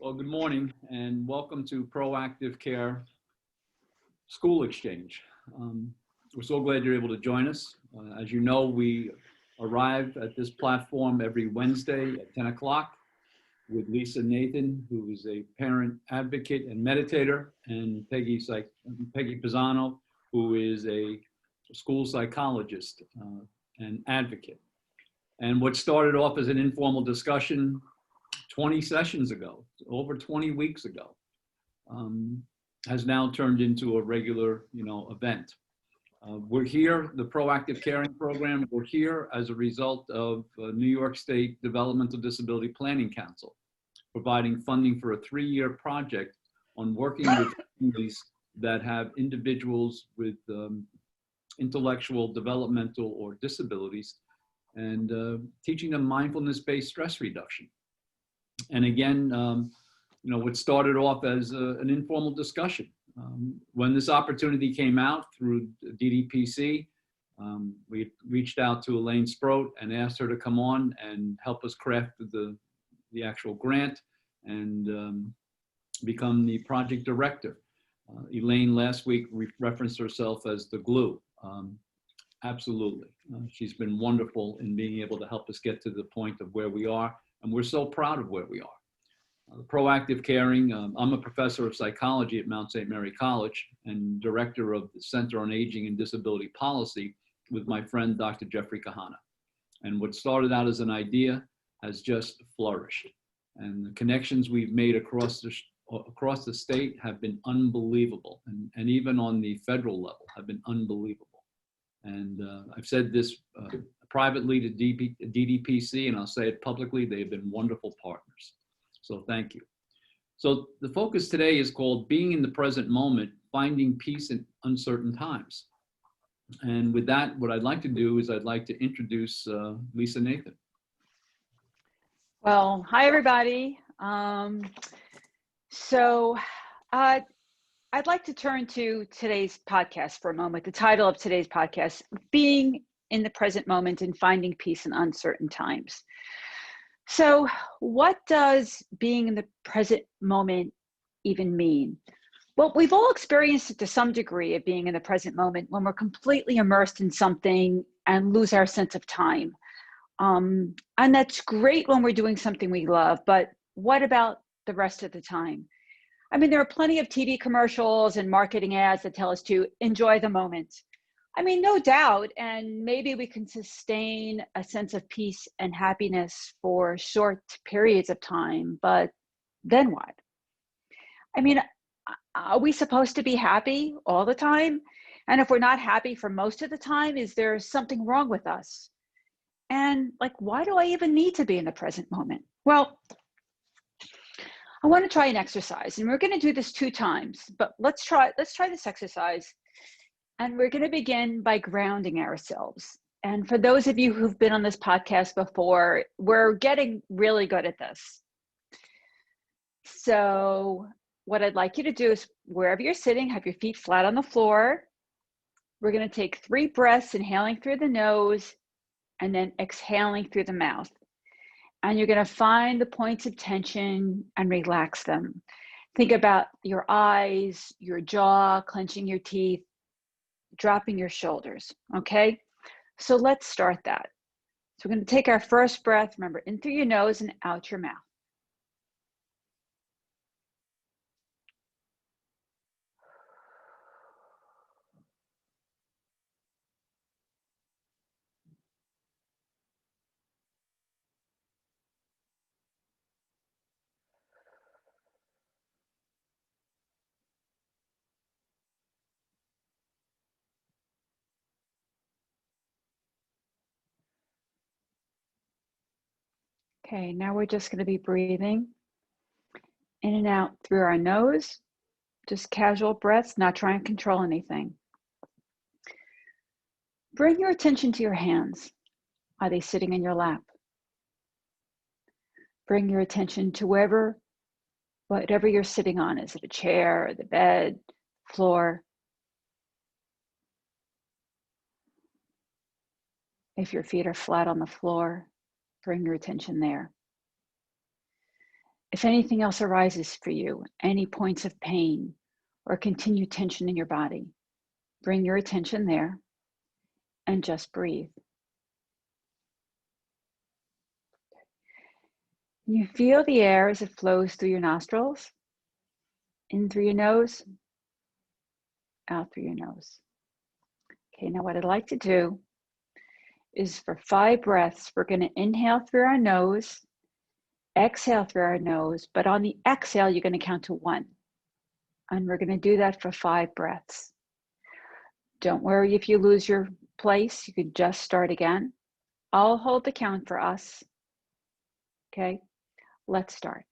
Well, good morning and welcome to Proactive Care School Exchange. We're so glad you're able to join us. As you know, we arrive at this platform every Wednesday at 10 o'clock with Lisa Nathan, who is a parent advocate and meditator, and Peggy Pisano, who is a school psychologist and advocate. And what started off as an informal discussion 20 sessions ago, over 20 weeks ago, has now turned into a regular, event. We're here, the Proactive Caring Program, we're here as a result of New York State Developmental Disability Planning Council, providing funding for a 3-year project on working with families that have individuals with intellectual, developmental, or disabilities, and teaching them mindfulness-based stress reduction. And again, what started off as an informal discussion. When this opportunity came out through DDPC, we reached out to Elaine Sproat and asked her to come on and help us craft the actual grant and become the project director. Elaine last week referenced herself as the glue. Absolutely. She's been wonderful in being able to help us get to the point of where we are. And we're so proud of where we are. Proactive Caring, I'm a professor of psychology at Mount St. Mary College and director of the Center on Aging and Disability Policy with my friend, Dr. Jeffrey Kahana. And what started out as an idea has just flourished. And the connections we've made across the state have been unbelievable. And even on the federal level have been unbelievable. And I've said this privately to DDPC, and I'll say it publicly, they have been wonderful partners. So thank you. So the focus today is called Being in the Present Moment, Finding Peace in Uncertain Times. And with that, what I'd like to do is I'd like to introduce Lisa Nathan. Well, hi, everybody. I'd like to turn to today's podcast for a moment. The title of today's podcast, Being in the Present Moment and Finding Peace in Uncertain Times. So what does being in the present moment even mean? Well, we've all experienced it to some degree of being in the present moment when we're completely immersed in something and lose our sense of time. And that's great when we're doing something we love, but what about the rest of the time? I mean, there are plenty of TV commercials and marketing ads that tell us to enjoy the moment. I mean, no doubt, and maybe we can sustain a sense of peace and happiness for short periods of time, but then what? I mean, are we supposed to be happy all the time? And if we're not happy for most of the time, is there something wrong with us? And why do I even need to be in the present moment? Well, I want to try an exercise, and we're going to do this 2 times, but let's try this exercise. And we're going to begin by grounding ourselves. And for those of you who've been on this podcast before, we're getting really good at this. So what I'd like you to do is wherever you're sitting, have your feet flat on the floor. We're going to take 3 breaths, inhaling through the nose and then exhaling through the mouth. And you're going to find the points of tension and relax them. Think about your eyes, your jaw, clenching your teeth, dropping your shoulders, okay? So let's start that. So we're going to take our first breath, remember, in through your nose and out your mouth. Okay, now we're just going to be breathing in and out through our nose, just casual breaths, not trying to control anything. Bring your attention to your hands. Are they sitting in your lap? Bring your attention to whatever you're sitting on. Is it a chair, or the bed, floor? If your feet are flat on the floor, bring your attention there. If anything else arises for you, any points of pain or continued tension in your body, bring your attention there and just breathe. You feel the air as it flows through your nostrils, in through your nose, out through your nose. Okay, now what I'd like to do is for 5 breaths, we're going to inhale through our nose, exhale through our nose, but on the exhale, you're going to count to 1. And we're going to do that for 5 breaths. Don't worry if you lose your place, you can just start again. I'll hold the count for us. Okay, let's start.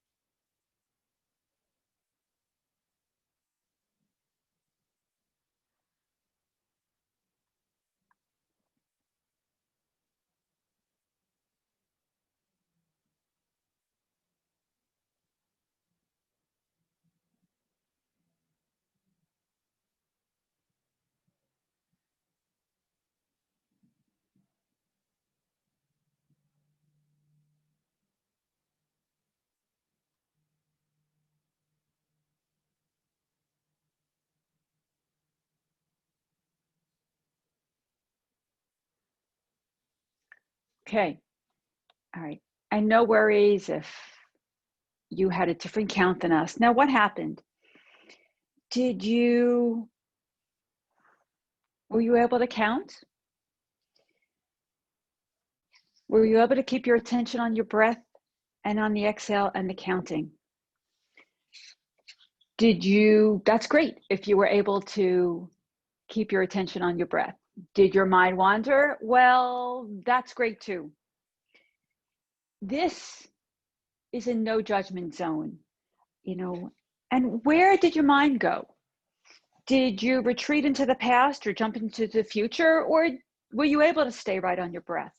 Okay, all right. And no worries if you had a different count than us. Now, what happened? Were you able to count? Were you able to keep your attention on your breath and on the exhale and the counting? That's great if you were able to keep your attention on your breath. Did your mind wander? Well, that's great too. This is a no judgment zone, and where did your mind go? Did you retreat into the past or jump into the future, or were you able to stay right on your breath?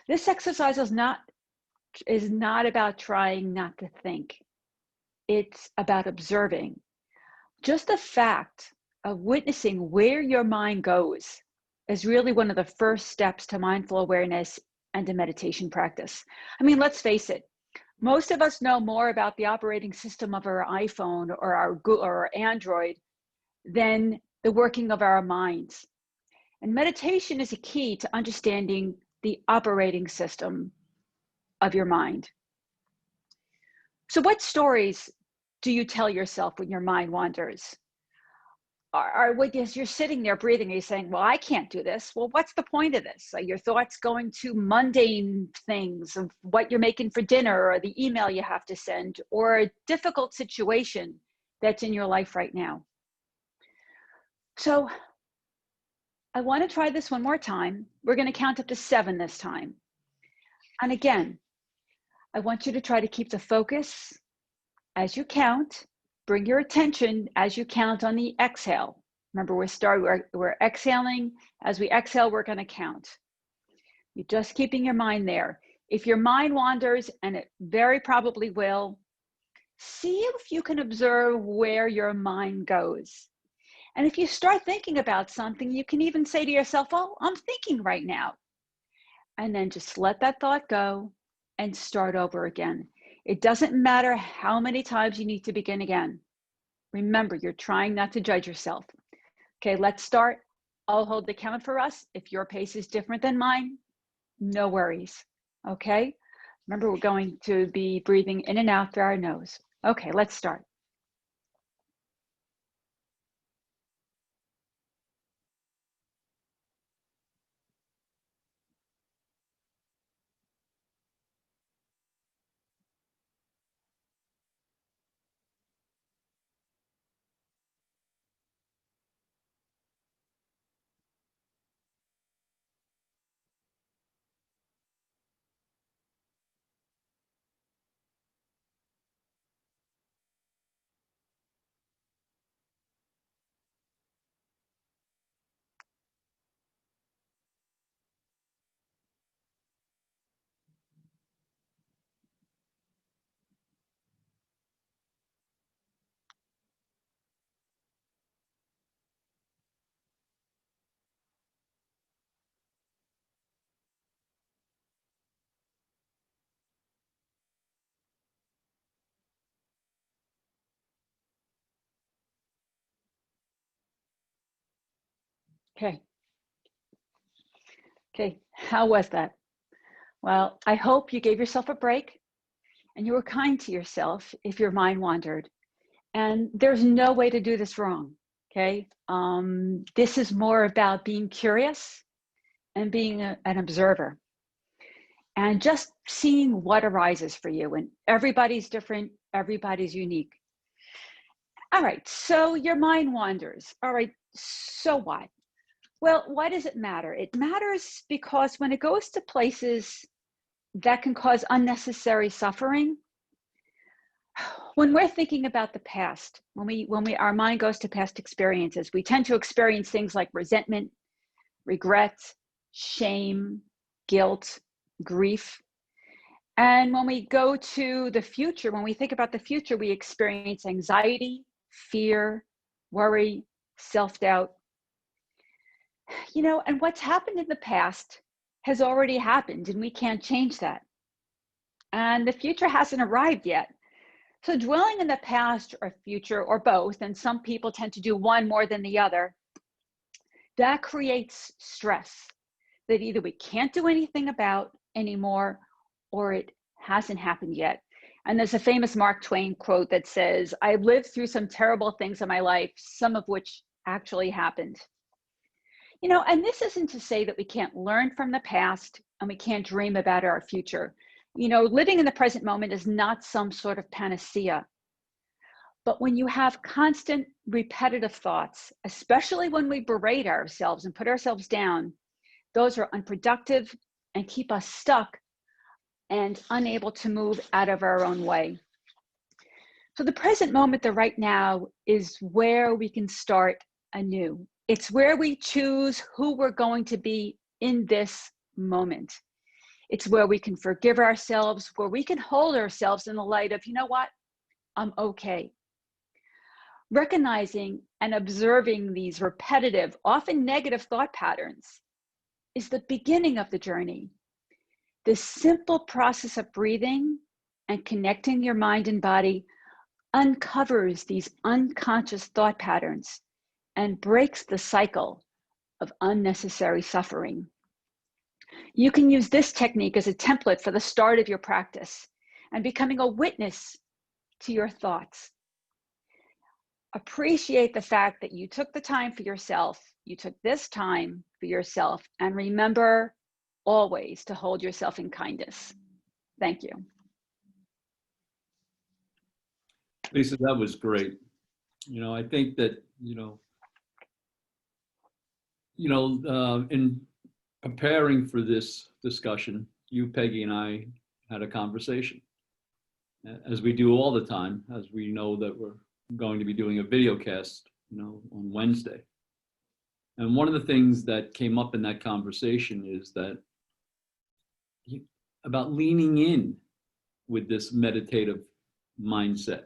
This exercise is not about trying not to think. It's about observing. Just the fact of witnessing where your mind goes is really one of the first steps to mindful awareness and to meditation practice. I mean, let's face it, most of us know more about the operating system of our iPhone or our Android than the working of our minds. And meditation is a key to understanding the operating system of your mind. So what stories do you tell yourself when your mind wanders? As you're sitting there breathing, you're saying, well, I can't do this. Well, what's the point of this? Are your thoughts going to mundane things of what you're making for dinner or the email you have to send or a difficult situation that's in your life right now? So I want to try this one more time. We're going to count up to 7 this time. And again, I want you to try to keep the focus as you count. Bring your attention as you count on the exhale. Remember, we're exhaling. As we exhale, we're going to count. You're just keeping your mind there. If your mind wanders, and it very probably will, see if you can observe where your mind goes. And if you start thinking about something, you can even say to yourself, oh, I'm thinking right now. And then just let that thought go and start over again. It doesn't matter how many times you need to begin again. Remember, you're trying not to judge yourself. Okay, let's start. I'll hold the count for us. If your pace is different than mine, no worries. Okay, remember, we're going to be breathing in and out through our nose. Okay, let's start. Okay. Okay. How was that? Well, I hope you gave yourself a break and you were kind to yourself if your mind wandered. And there's no way to do this wrong. Okay. This is more about being curious and being an observer and just seeing what arises for you. And everybody's different, everybody's unique. All right. So your mind wanders. All right. So what? Well, why does it matter? It matters because when it goes to places that can cause unnecessary suffering, when we're thinking about the past, our mind goes to past experiences, we tend to experience things like resentment, regret, shame, guilt, grief. And when we go to the future, when we think about the future, we experience anxiety, fear, worry, self-doubt. And what's happened in the past has already happened, and we can't change that. And the future hasn't arrived yet. So dwelling in the past or future or both, and some people tend to do one more than the other, that creates stress that either we can't do anything about anymore or it hasn't happened yet. And there's a famous Mark Twain quote that says, "I've lived through some terrible things in my life, some of which actually happened." And this isn't to say that we can't learn from the past and we can't dream about our future. Living in the present moment is not some sort of panacea. But when you have constant repetitive thoughts, especially when we berate ourselves and put ourselves down, those are unproductive and keep us stuck and unable to move out of our own way. So the present moment, the right now, is where we can start anew. It's where we choose who we're going to be in this moment. It's where we can forgive ourselves, where we can hold ourselves in the light of, you know what, I'm okay. Recognizing and observing these repetitive, often negative thought patterns is the beginning of the journey. This simple process of breathing and connecting your mind and body uncovers these unconscious thought patterns and breaks the cycle of unnecessary suffering. You can use this technique as a template for the start of your practice and becoming a witness to your thoughts. Appreciate the fact that you took the time for yourself. You took this time for yourself, and remember always to hold yourself in kindness. Thank you. Lisa, that was great. I think that, in preparing for this discussion, you, Peggy, and I had a conversation, as we do all the time, as we know that we're going to be doing a video cast, on Wednesday. And one of the things that came up in that conversation is that about leaning in with this meditative mindset,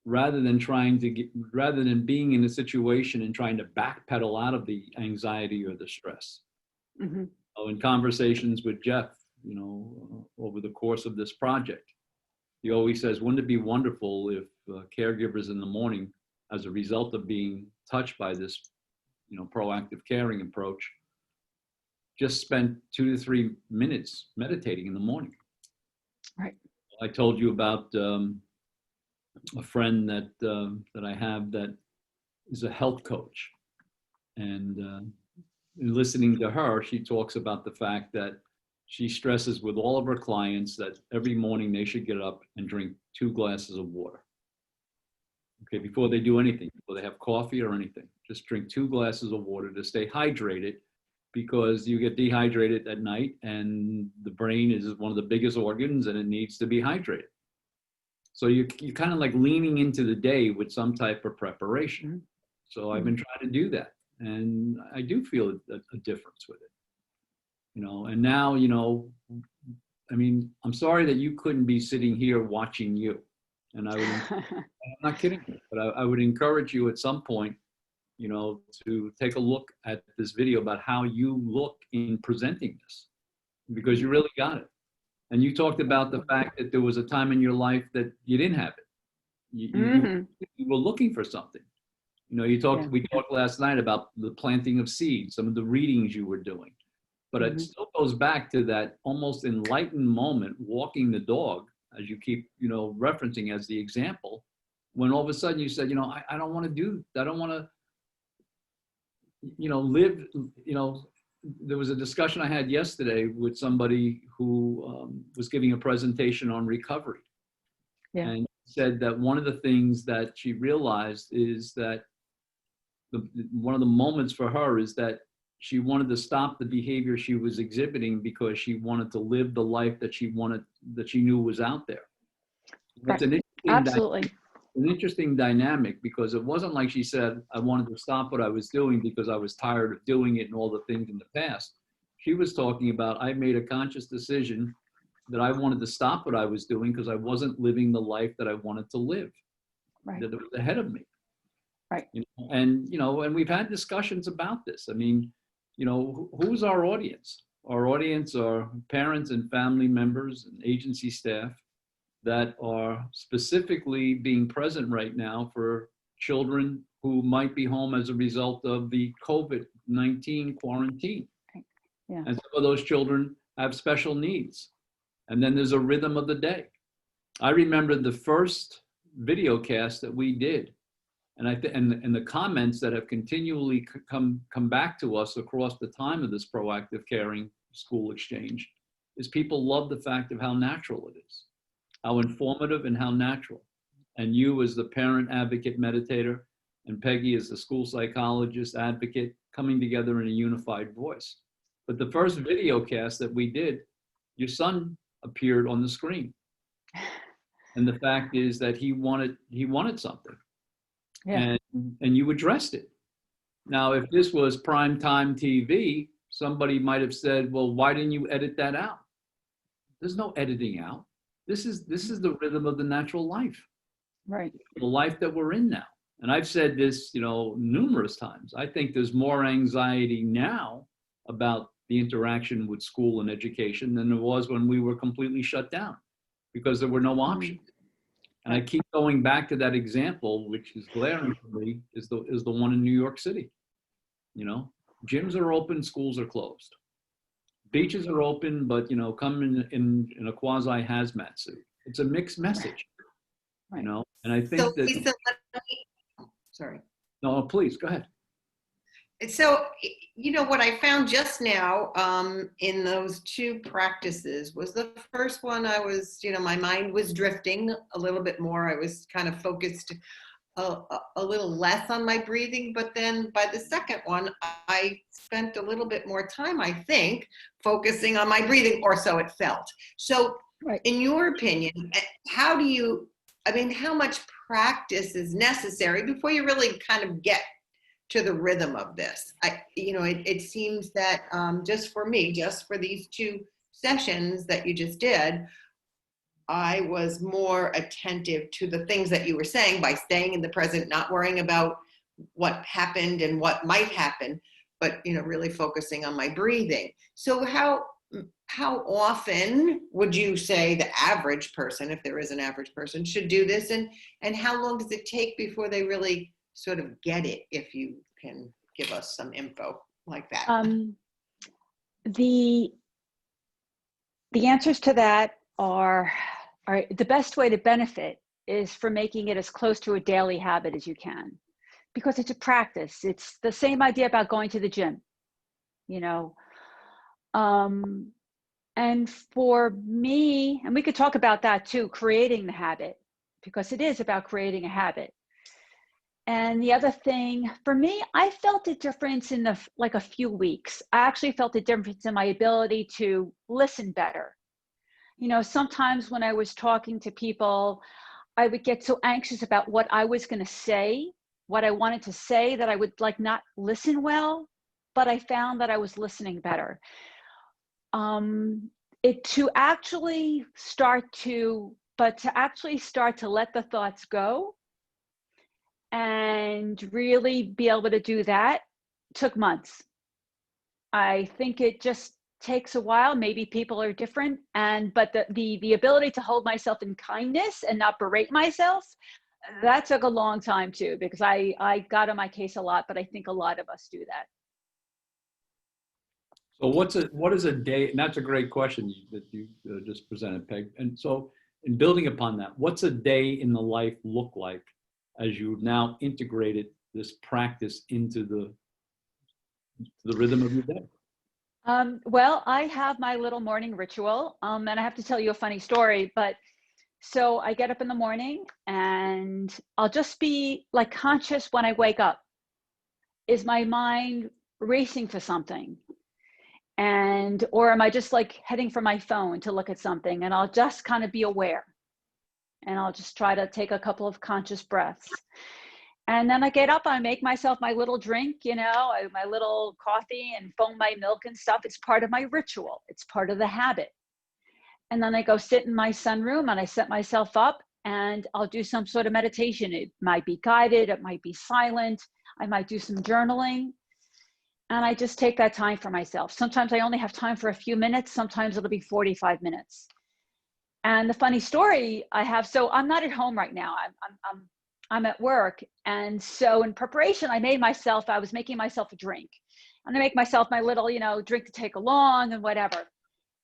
rather than being in a situation and trying to backpedal out of the anxiety or the stress. Mm-hmm. In conversations with Jeff, over the course of this project, he always says, wouldn't it be wonderful if caregivers in the morning, as a result of being touched by this, proactive caring approach, just spent 2 to 3 minutes meditating in the morning. Right. I told you about a friend that I have that is a health coach, and listening to her, she talks about the fact that she stresses with all of her clients that every morning they should get up and drink 2 glasses of water. Okay, before they do anything, before they have coffee or anything, just drink 2 glasses of water to stay hydrated, because you get dehydrated at night and the brain is one of the biggest organs and it needs to be hydrated. So you're kind of like leaning into the day with some type of preparation. So I've been trying to do that, and I do feel a difference with it. And now, I'm sorry that you couldn't be sitting here watching you. And I'm not kidding you, but I would encourage you at some point, to take a look at this video about how you look in presenting this, because you really got it. And you talked about the fact that there was a time in your life that you didn't have it. You were looking for something, You know, we talked last night about the planting of seeds, some of the readings you were doing. But it still goes back to that almost enlightened moment, walking the dog, as you keep, you know, referencing as the example, when all of a sudden you said, you know, I don't want to do, I don't want to, you know, live, you know, there was a discussion I had yesterday with somebody who was giving a presentation on recovery. Yeah. And said that one of the things that she realized is that one of the moments for her is that she wanted to stop the behavior she was exhibiting because she wanted to live the life that she knew was out there. It's an Absolutely. an interesting dynamic, because it wasn't like she said, I wanted to stop what I was doing because I was tired of doing it and all the things in the past. She was talking about, I made a conscious decision that I wanted to stop what I was doing because I wasn't living the life that I wanted to live, that was ahead of me. Right. You know, and we've had discussions about this. I mean, you know, who's our audience? Our audience are parents and family members and agency staff that are specifically being present right now for children who might be home as a result of the COVID-19 quarantine. Yeah. And some of those children have special needs. And then there's a rhythm of the day. I remember the first video cast that we did, and and the comments that have continually come back to us across the time of this proactive caring school exchange is people love the fact of how natural it is, how informative and how natural. And you as the parent advocate meditator, and Peggy as the school psychologist advocate, coming together in a unified voice. But the first video cast that we did, your son appeared on the screen. And the fact is that he wanted something. Yeah. And you addressed it. Now, if this was primetime TV, somebody might have said, well, why didn't you edit that out? There's no editing out. This is the rhythm of the natural life. Right. The life that we're in now. And I've said this, you know, numerous times. I think there's more anxiety now about the interaction with school and education than there was when we were completely shut down, because there were no options. And I keep going back to that example, which is glaring for me, is the one in New York City. You know, gyms are open, schools are closed. Beaches are open, but, you know, come in a quasi hazmat suit. It's a mixed message, you know, and I think so, that. Lisa, sorry. No, please go ahead. So, you know, what I found just now in those two practices was the first one I was, you know, my mind was drifting a little bit more. I was kind of focused a little less on my breathing. But then by the second one, I spent a little bit more time, I think, focusing on my breathing, or so it felt. So in your opinion, how much practice is necessary before you really kind of get to the rhythm of this? It seems that just for me, just for these two sessions that you just did, I was more attentive to the things that you were saying by staying in the present, not worrying about what happened and what might happen, but, you know, really focusing on my breathing. So how often would you say the average person, if there is an average person, should do this? And how long does it take before they really sort of get it, if you can give us some info like that? The answers to that are the best way to benefit is for making it as close to a daily habit as you can, because it's a practice. It's the same idea about going to the gym, you know. And for me, and we could talk about that too, creating the habit, because it is about creating a habit. And the other thing for me, I felt a difference in a few weeks. I actually felt a difference in my ability to listen better. You know, sometimes when I was talking to people, I would get so anxious about what I was going to say, what I wanted to say, that I would not listen well, but I found that I was listening better. To actually start to let the thoughts go and really be able to do that took months. I think it just takes a while. Maybe people are different, but the ability to hold myself in kindness and not berate myself, that took a long time too, because I got on my case a lot, but I think a lot of us do that. So what is a day? And that's a great question that you just presented, Peg. And so in building upon that, what's a day in the life look like as you've now integrated this practice into the rhythm of your day? Well, I have my little morning ritual, and I have to tell you a funny story, but so I get up in the morning and I'll just be like conscious when I wake up. Is my mind racing to something? Or am I just like heading for my phone to look at something? And I'll just kind of be aware, and I'll just try to take a couple of conscious breaths. And then I get up, I make myself my little drink, my little coffee and foam my milk and stuff. It's part of my ritual. It's part of the habit. And then I go sit in my sunroom and I set myself up and I'll do some sort of meditation. It might be guided, it might be silent. I might do some journaling. And I just take that time for myself. Sometimes I only have time for a few minutes. Sometimes it'll be 45 minutes. And the funny story I have, so I'm not at home right now. I'm at work. And so in preparation, I was making myself a drink. And I make myself my little, drink to take along and whatever.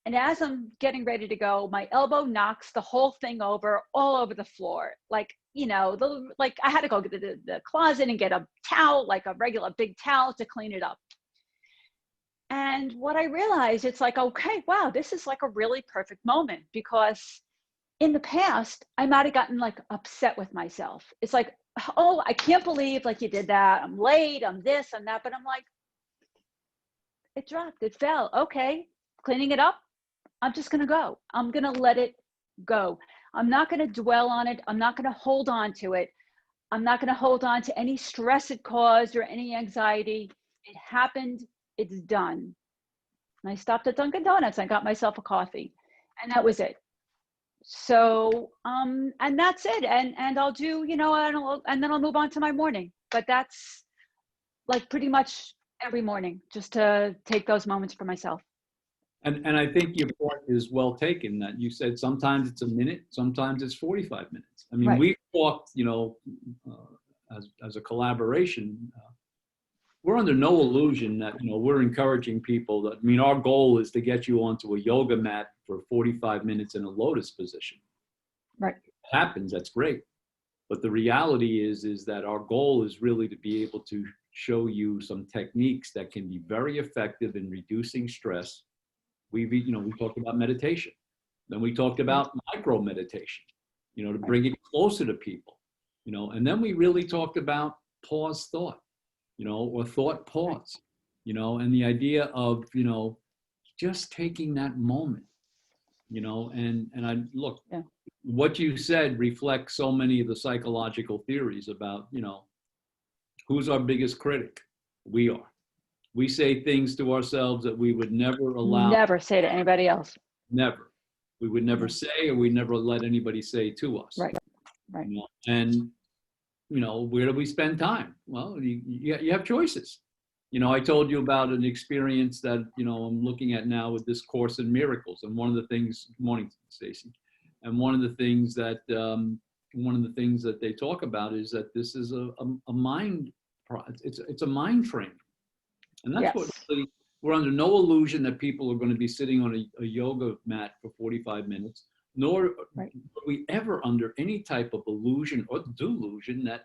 And as I'm getting ready to go, my elbow knocks the whole thing over, all over the floor. Like, I had to go to the closet and get a towel, like a regular big towel to clean it up. And what I realized, it's like, okay, wow, this is like a really perfect moment, because in the past, I might have gotten like upset with myself. It's like, oh, I can't believe like you did that. I'm late, I'm this, I'm that. But I'm like, it dropped, it fell. Okay, cleaning it up. I'm just going to go. I'm going to let it go. I'm not going to dwell on it. I'm not going to hold on to it. I'm not going to hold on to any stress it caused or any anxiety. It happened. It's done. And I stopped at Dunkin' Donuts. I got myself a coffee, and that was it. So, and that's it. And I'll do, and then I'll move on to my morning. But that's like pretty much every morning, just to take those moments for myself. And I think your point is well taken, that you said sometimes it's a minute, sometimes it's 45 minutes. I mean, Right. we talked, as a collaboration, we're under no illusion that, we're encouraging people that, our goal is to get you onto a yoga mat for 45 minutes in a lotus position. Right. If it happens, that's great. But the reality is that our goal is really to be able to show you some techniques that can be very effective in reducing stress. We talked about meditation. Then we talked about micro meditation, to bring it closer to people, and then we really talked about pause thought, or thought pause, and the idea of, just taking that moment, and I look, Yeah. What you said reflects so many of the psychological theories about, who's our biggest critic? We are. We say things to ourselves that we would never allow. Never say to anybody else. Never. We would never say, or we never let anybody say to us. Right. Right. And, where do we spend time? Well, you have choices. I told you about an experience that, I'm looking at now with this Course in Miracles. And one of the things, morning, Stacy, and one of the things that they talk about is that this is a mind, it's a mind training. And that's what really, we're under no illusion that people are going to be sitting on a yoga mat for 45 minutes, nor are we ever under any type of illusion or delusion that,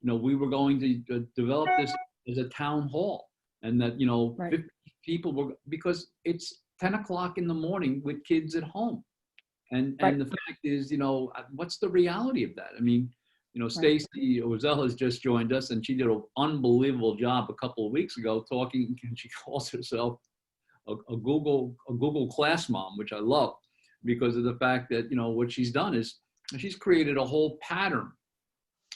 we were going to develop this as a town hall, and that, 50 people were, because it's 10 o'clock in the morning with kids at home. And the fact is, what's the reality of that? I mean, Stacy Ozell has just joined us, and she did an unbelievable job a couple of weeks ago talking, and she calls herself a Google class mom, which I love, because of the fact that, what she's done is she's created a whole pattern,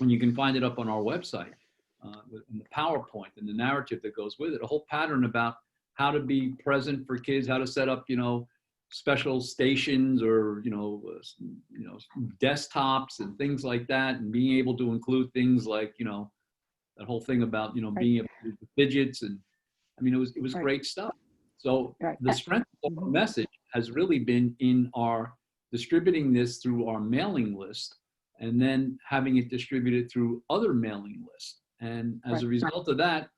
and you can find it up on our website, in the PowerPoint and the narrative that goes with it, a whole pattern about how to be present for kids, how to set up, special stations or, desktops and things like that, and being able to include things like, that whole thing about, being able to do the fidgets. And I mean, it was great stuff. So the strength of our message has really been in our distributing this through our mailing list and then having it distributed through other mailing lists. And as a result of that,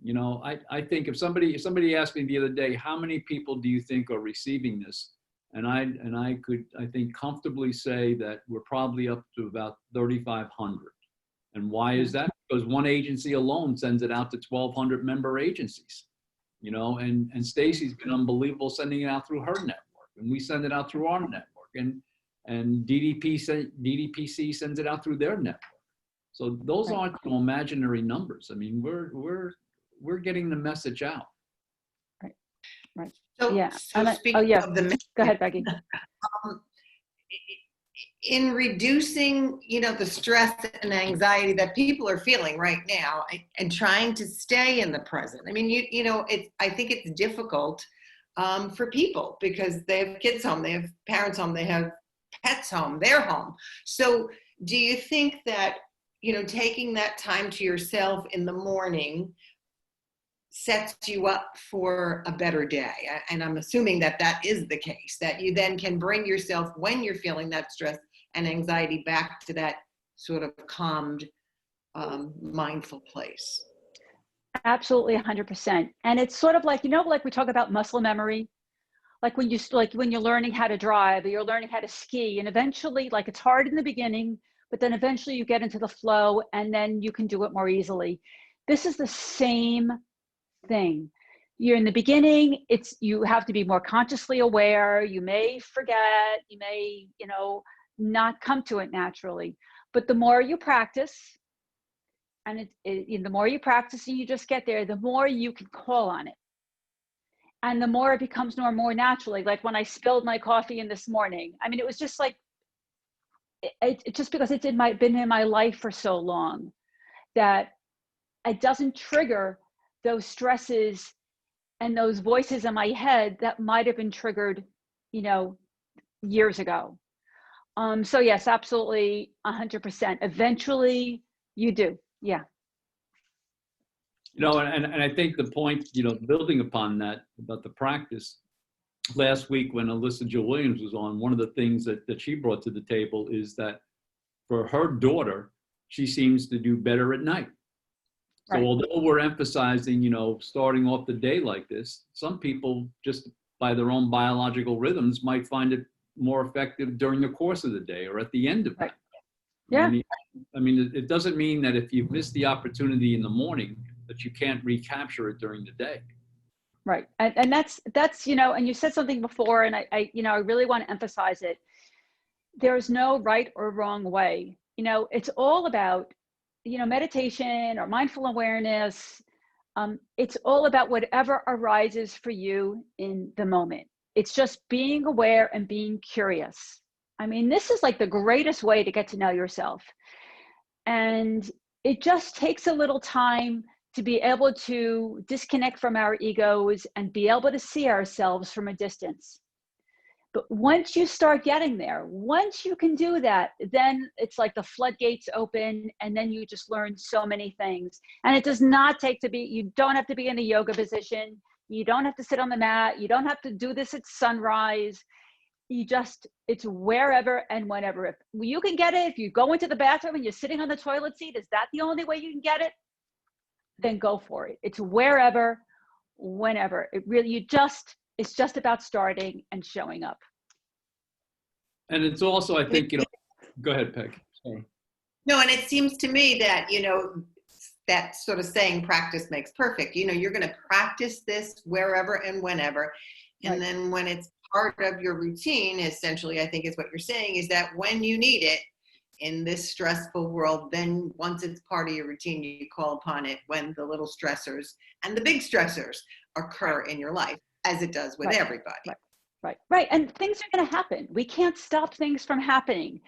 you know, I think if somebody asked me the other day, how many people do you think are receiving this? And I could, I think, comfortably say that we're probably up to about 3,500. And why is that? Because one agency alone sends it out to 1,200 member agencies, you know, and Stacy's been unbelievable sending it out through her network, and we send it out through our network, and DDPC sends it out through their network. So those aren't imaginary numbers. I mean, we're getting the message out. Right. So, Yeah. so speaking of the Go ahead, Peggy. In reducing, you know, the stress and anxiety that people are feeling right now, and trying to stay in the present. I mean, you know, I think it's difficult for people because they have kids home, they have parents home, they have pets home, they're home. So do you think that, you know, taking that time to yourself in the morning sets you up for a better day? And I'm assuming that that is the case, that you then can bring yourself, when you're feeling that stress and anxiety, back to that sort of calmed, mindful place. Absolutely, 100%. And it's sort of like, you know, like we talk about muscle memory, like when you're learning how to drive, or you're learning how to ski, and eventually, like, it's hard in the beginning, but then eventually you get into the flow, and then you can do it more easily. This is the same thing. You're in the beginning, you have to be more consciously aware. You may forget, you may, you know, not come to it naturally, but the more you practice, and the more you practice and you just get there, the more you can call on it, and the more it becomes more naturally. Like when I spilled my coffee in this morning, I mean, it was just like it just because it's been in my life for so long that it doesn't trigger those stresses and those voices in my head that might have been triggered, you know, years ago. So yes, absolutely, 100%. Eventually you do. Yeah. You know, and I think the point, you know, building upon that about the practice, last week when Alyssa Jill Williams was on, one of the things that she brought to the table is that for her daughter, she seems to do better at night. So although we're emphasizing, you know, starting off the day like this, some people just by their own biological rhythms might find it more effective during the course of the day or at the end of it. Yeah. I mean, it doesn't mean that if you miss the opportunity in the morning that you can't recapture it during the day. Right. And that's, you know, and you said something before, and I you know, I really want to emphasize it. There's no right or wrong way. You know, it's all about, you know, meditation or mindful awareness. It's all about whatever arises for you in the moment. It's just being aware and being curious. I mean, this is like the greatest way to get to know yourself. And it just takes a little time to be able to disconnect from our egos and be able to see ourselves from a distance. But once you start getting there, once you can do that, then it's like the floodgates open, and then you just learn so many things. And it does not take to be, you don't have to be in a yoga position. You don't have to sit on the mat. You don't have to do this at sunrise. It's wherever and whenever. If you can get it, if you go into the bathroom and you're sitting on the toilet seat, is that the only way you can get it? Then go for it. It's wherever, whenever. It's just about starting and showing up. And it's also, I think, you know, go ahead, Peg. Sorry. No, and it seems to me that, you know, that sort of saying practice makes perfect. You know, you're going to practice this wherever and whenever. And then when it's part of your routine, essentially, I think is what you're saying, is that when you need it in this stressful world, then once it's part of your routine, you call upon it when the little stressors and the big stressors occur in your life, as it does with everybody. Right. And things are going to happen. We can't stop things from happening,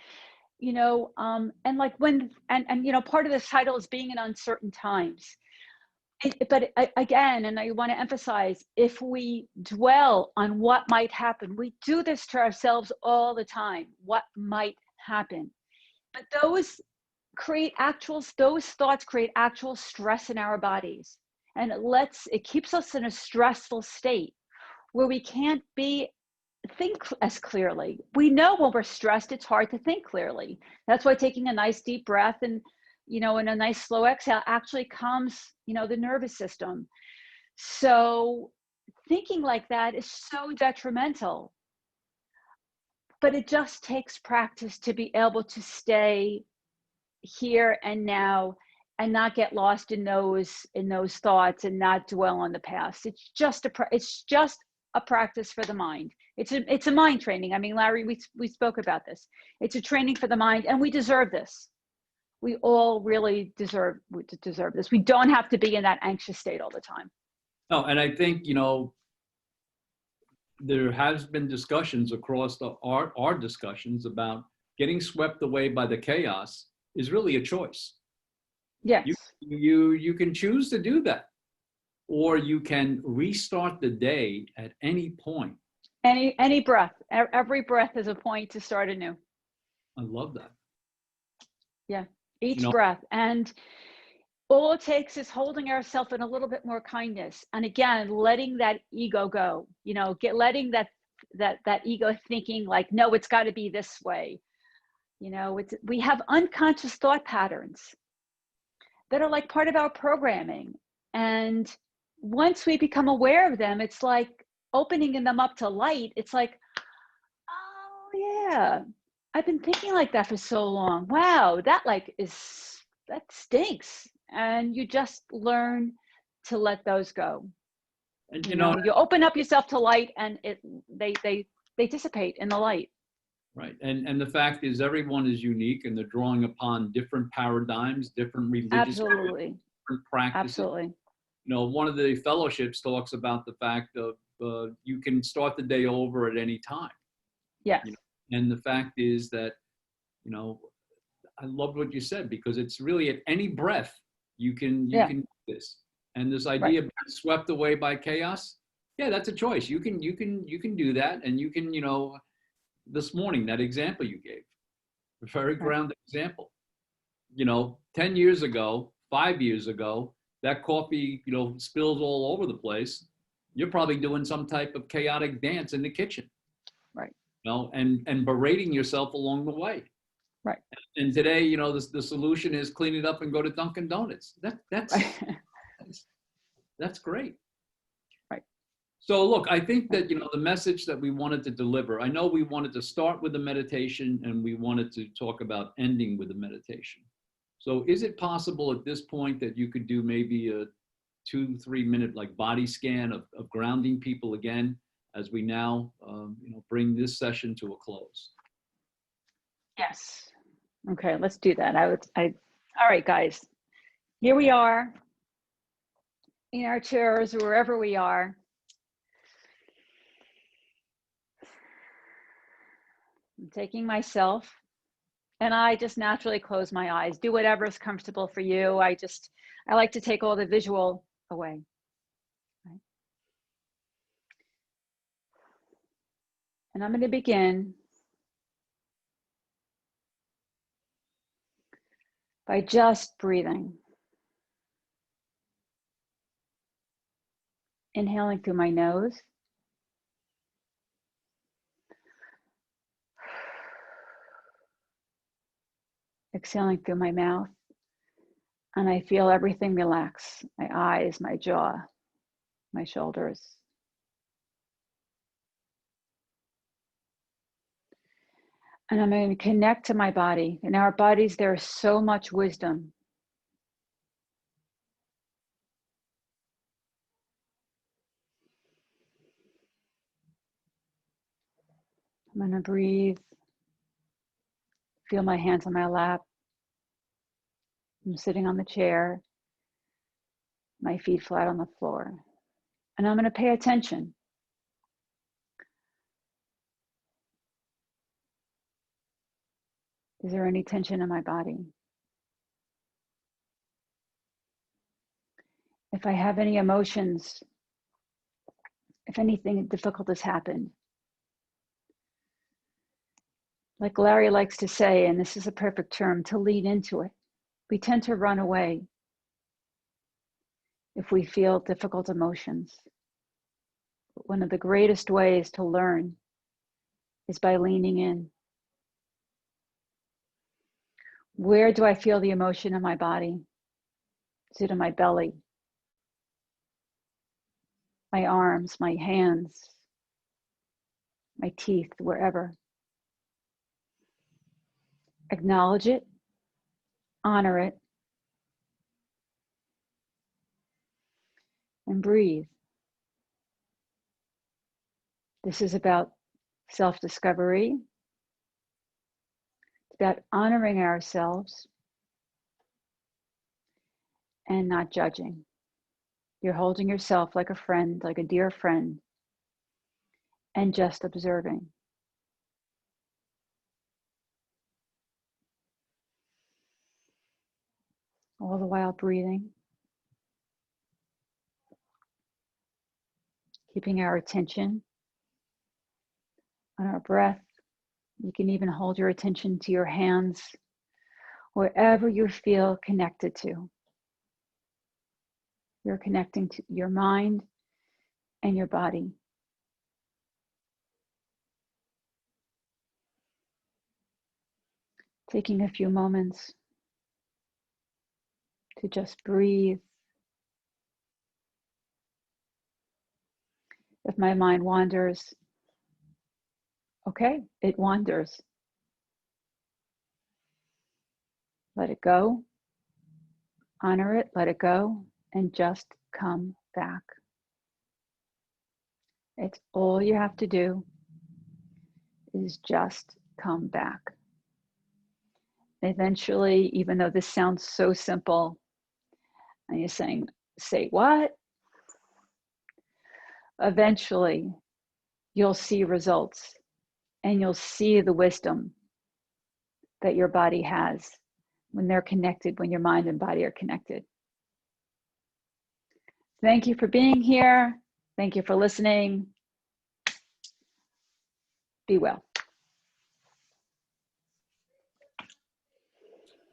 you know, and like you know, part of this title is being in uncertain times. But again, and I want to emphasize, if we dwell on what might happen, we do this to ourselves all the time. What might happen? But those thoughts create actual stress in our bodies. And it keeps us in a stressful state where we can't be think as clearly. We know when we're stressed, it's hard to think clearly. That's why taking a nice deep breath and, and a nice slow exhale actually calms, the nervous system. So thinking like that is so detrimental. But it just takes practice to be able to stay here and now and not get lost in those thoughts and not dwell on the past. It's just a practice for the mind. It's a mind training. I mean, Larry, we spoke about this. It's a training for the mind, and we deserve this. We all really deserve this. We don't have to be in that anxious state all the time. No, and I think, there has been discussions across our discussions about getting swept away by the chaos is really a choice. Yes. You can choose to do that, or you can restart the day at any point. Any breath. Every breath is a point to start anew. I love that. Yeah, each breath. And all it takes is holding ourselves in a little bit more kindness. And again, letting that ego go, letting that ego thinking like, no, it's got to be this way. We have unconscious thought patterns that are like part of our programming. And once we become aware of them, it's like opening them up to light. It's like, oh yeah, I've been thinking like that for so long. Wow, that stinks. And you just learn to let those go. And you open up yourself to light, and they dissipate in the light. Right. And the fact is, everyone is unique, and they're drawing upon different paradigms, different religious Absolutely. different practices. Absolutely. One of the fellowships talks about the fact of you can start the day over at any time. Yes. And the fact is that, I love what you said, because it's really at any breath you can do this. And this idea of being swept away by chaos, that's a choice. You can do that, and you can, this morning, that example you gave, a very grounded example. 10 years ago, 5 years ago, that coffee, spills all over the place. You're probably doing some type of chaotic dance in the kitchen. Right. And berating yourself along the way. Right. And today, the solution is clean it up and go to Dunkin' Donuts. That's great. Right. So look, I think that, the message that we wanted to deliver, I know we wanted to start with the meditation, and we wanted to talk about ending with the meditation. So is it possible at this point that you could do maybe a 2-3 minute body scan of grounding people again, as we now, bring this session to a close? Yes. Okay, let's do that. All right, guys, here we are in our chairs or wherever we are. I'm taking myself, and I just naturally close my eyes. Do whatever is comfortable for you. I like to take all the visual away. Right? And I'm going to begin by just breathing. Inhaling through my nose. Exhaling through my mouth. And I feel everything relax. My eyes, my jaw, my shoulders. And I'm going to connect to my body. In our bodies, there is so much wisdom. I'm going to breathe. Feel my hands on my lap. I'm sitting on the chair. My feet flat on the floor. And I'm going to pay attention. Is there any tension in my body? If I have any emotions, if anything difficult has happened, like Larry likes to say, and this is a perfect term, to lean into it. We tend to run away if we feel difficult emotions. But one of the greatest ways to learn is by leaning in. Where do I feel the emotion in my body? Is it in my belly? My arms, my hands, my teeth, wherever. Acknowledge it, honor it, and breathe. This is about self-discovery. It's about honoring ourselves and not judging. You're holding yourself like a friend, like a dear friend, and just observing. All the while breathing, keeping our attention on our breath. You can even hold your attention to your hands, wherever you feel connected to. You're connecting to your mind and your body. Taking a few moments to just breathe. If my mind wanders, okay, it wanders. Let it go, honor it, let it go, and just come back. It's all you have to do is just come back. Eventually, even though this sounds so simple, and you're saying, say what? Eventually, you'll see results and you'll see the wisdom that your body has when they're connected, when your mind and body are connected. Thank you for being here. Thank you for listening. Be well.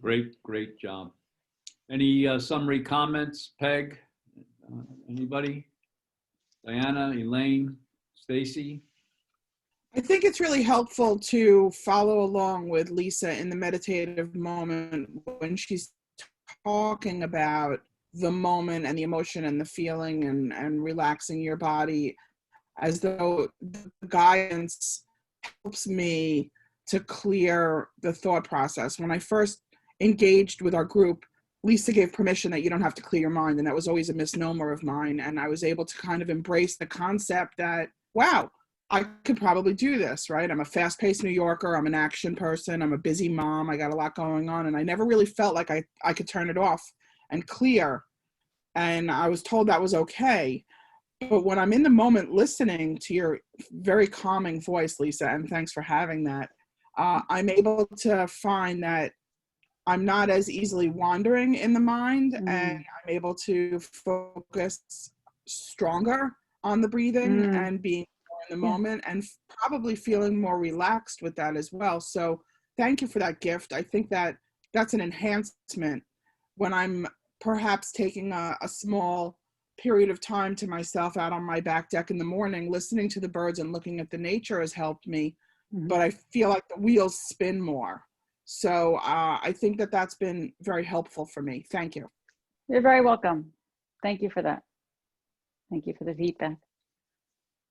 Great job. Any summary comments, Peg? Anybody? Diana, Elaine, Stacy? I think it's really helpful to follow along with Lisa in the meditative moment when she's talking about the moment and the emotion and the feeling and relaxing your body, as though the guidance helps me to clear the thought process. When I first engaged with our group, Lisa gave permission that you don't have to clear your mind, and that was always a misnomer of mine. And I was able to kind of embrace the concept that, wow, I could probably do this, right? I'm a fast-paced New Yorker. I'm an action person. I'm a busy mom. I got a lot going on, and I never really felt like I could turn it off and clear. And I was told that was okay. But when I'm in the moment listening to your very calming voice, Lisa, and thanks for having that, I'm able to find that I'm not as easily wandering in the mind, and I'm able to focus stronger on the breathing and being more in the moment, and probably feeling more relaxed with that as well. So thank you for that gift. I think that that's an enhancement when I'm perhaps taking a small period of time to myself out on my back deck in the morning. Listening to the birds and looking at the nature has helped me, but I feel like the wheels spin more. So I think that that's been very helpful for me. Thank you. You're very welcome. Thank you for that. Thank you for the feedback.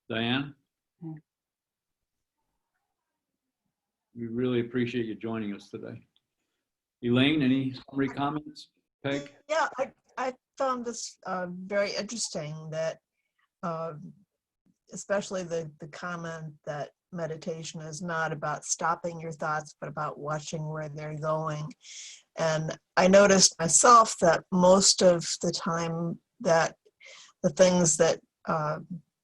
Diane? Yeah. We really appreciate you joining us today. Elaine, any summary comments? Peg? Yeah, I found this very interesting, that especially the comment that meditation is not about stopping your thoughts, but about watching where they're going. And I noticed myself that most of the time that the things that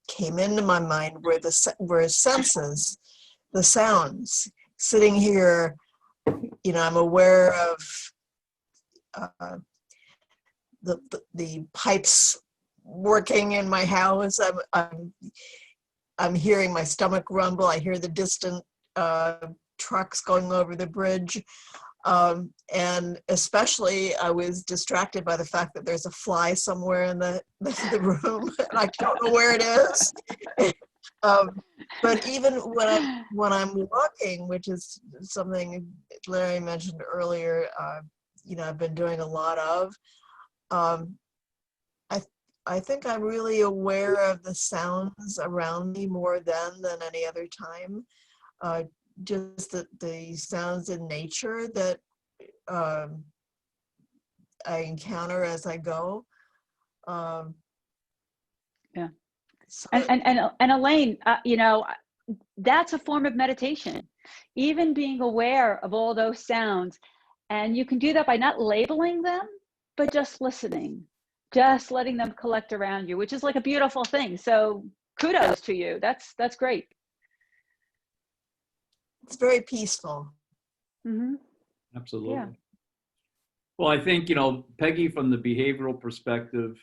came into my mind were senses, the sounds. Sitting here, you know, I'm aware of the pipes working in my house. I'm hearing my stomach rumble. I hear the distant trucks going over the bridge. And especially I was distracted by the fact that there's a fly somewhere in the room and I don't know where it is. But even when I'm walking, which is something Larry mentioned earlier, I've been doing a lot of. Um, I think I'm really aware of the sounds around me more then than any other time. Just the sounds in nature that I encounter as I go. Yeah. So And Elaine, that's a form of meditation. Even being aware of all those sounds, and you can do that by not labeling them, but just listening, just letting them collect around you, which is like a beautiful thing. So kudos to you. That's great. it's very peaceful. Mm-hmm. Absolutely. Yeah. Well, I think, Peggy from the behavioral perspective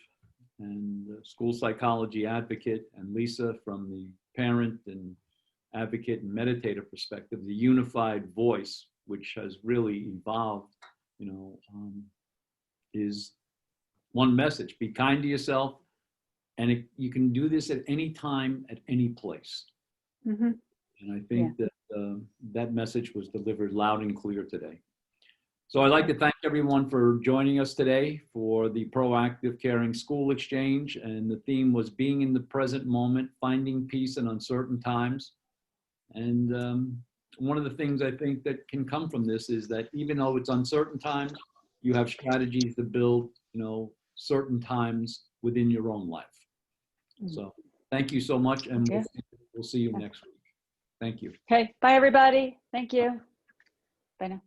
and the school psychology advocate, and Lisa from the parent and advocate and meditator perspective, the unified voice, which has really evolved, is one message: be kind to yourself. And you can do this at any time, at any place. Mm-hmm. And I think that that message was delivered loud and clear today. So I'd like to thank everyone for joining us today for the Proactive Caring School Exchange. And the theme was being in the present moment, finding peace in uncertain times. And one of the things I think that can come from this is that even though it's uncertain times, you have strategies to build, certain times within your own life. So thank you so much, and we'll see you next week. Thank you. Okay. Bye, everybody. Thank you. Bye now.